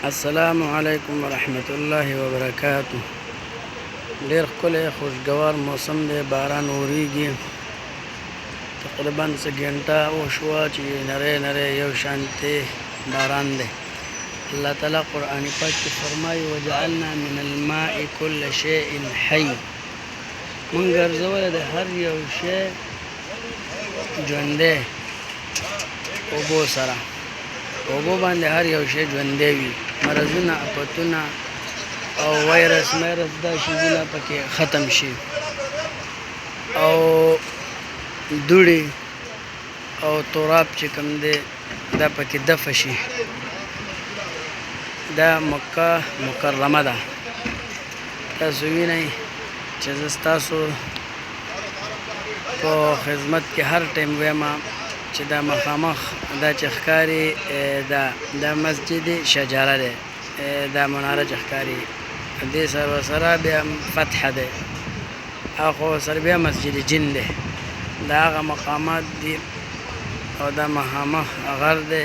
السلام علیکم ورحمت الله وبرکاته. ډیر ښکلی خوشګوار موسم دی، باران وریږي. تقریبا څه ګنټه وشوه چې نری نری یو شانتې باران دی. الله تعالی قرآن پاک کې فرمایي وجعلنا من الماء كل شيء حي. مونږ ګرځولی د هر یو شی ژوندی اوبو سره، اوبو باندې هر یو شی ژوندی وي. مرضونه، افتونه او وایرس میرس دا شیزونه پکې ختم شي، او دوړې او تراب چې کوم دی دا پکې دفع شي. دا مکه مکرمه ده. تاسو وینئ چې زه ستاسو په خدمت کې هر ټایم وایم چې دا مخامخ دا چې ښکاري دا مسجد شجره دی، دا مناره چې ښکاري دې سره سره بیا فتح دی، اخو سره بیا مسجد جن دی. دا هغه مقامات دي، او دا مخامخ غر دی،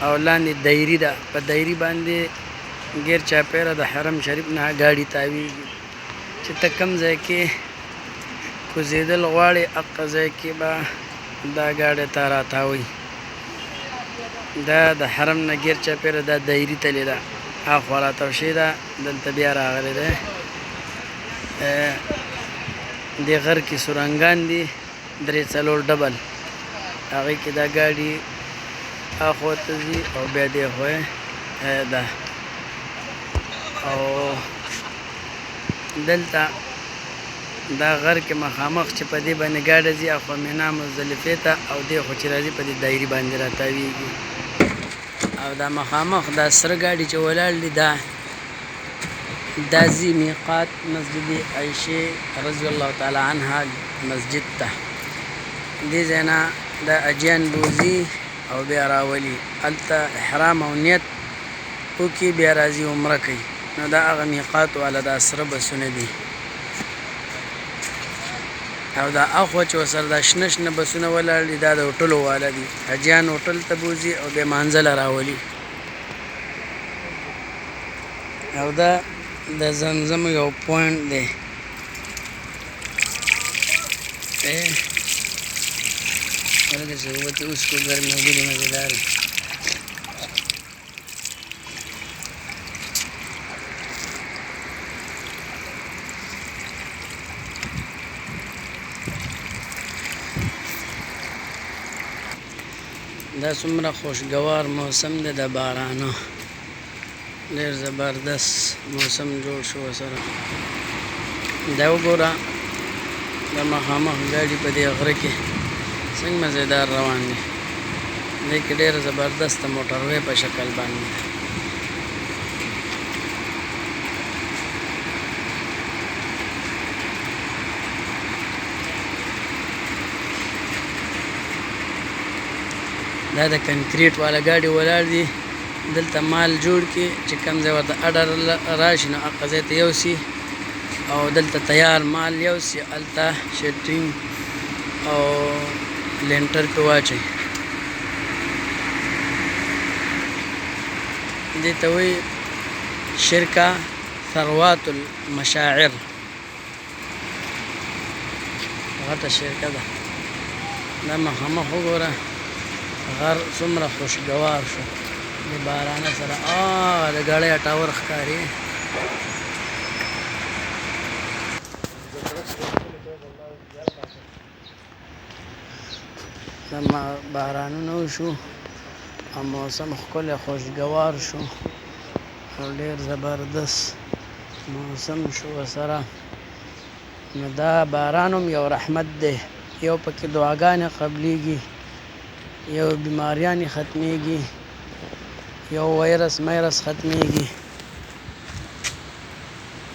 او لاندې دایري ده. په دایري باندې غیر چاپیره د حرم شریف نه ګاډي تاویږي چې ته کوم ځای کې کوزېدل غواړې، هغه ځای کې به دا ګاډی ته راتاوي. دا د حرم نه غیر چاپیره دا دایري تلې ده، هاخوا راتاو شوې ده، دلته بیا راغلی دی. دې غر کې سورنګان دي، درې څلور ډبل، هغې کې دا ګاډي هاخوا ته ځي او بیا دې خوا ده. او دلته دا غر کې مخامخ چې په دې باندې ګاډی ځي اخوا مینا مزدلفې ته، او دې خوا چې راځي په دې دایري باندې راتاویږي. او دا مخامخ دا سره ګاډي چې ولاړ دي دا ځي میقات مسجد عایشې رضی الله تعالی عنها مسجد ته. دې ځای نه دا اجیان بوځي او بیا راولي، هلته احرام او نیت وکړي، بیا راځي عمره کوي. نو دا هغه میقات والا دا سره بسونه دي. او دا اخوا چې ورسره دا شنه شنه بسونه ولاړ دي دا د هوټلو والا دي. حاجیان هوټل ته بوځي او بیا مانځله راولي. او دا د زمزم یو پوینټ دی. ورته چې اوبه ته اوس کو ګرمې اوبه دي مزېدارې. دا څومره خوشګوار موسم دی د بارانه، ډېر زبردست موسم جوړ شو سره. دا وګوره دا مخامخ ګاډي په دې غره کې څنګه مزېدار روان دی. دې کې ډېر زبردست موټروی په شکل باندې. دا د کنکریټ والا ګاډي ولاړ دي، دلته مال جوړ کړي چې کوم ځای ورته اډر راشي نو هغه ځای ته یوسي، او دلته تیار مال یوسي، هلته شټرینګ او لینټر پې واچوي. دې ته وایي شرکه ثروات المشاعر، غټه شرکه ده. دا مخامخ وګوره غر څومره خوشګوار شو د بارانه سره. د ګاډۍ ټاور ښکاري. بارانونه وشو او موسم ښکلی خوشګوار شو، او ډېر زبردست موسم شو ورسره. نو دا باران هم یو رحمت دی، یو پکې دعاګانې قبلیږي، یو بیماریانې ختمیږي، یو وایرس میرس ختمیږي.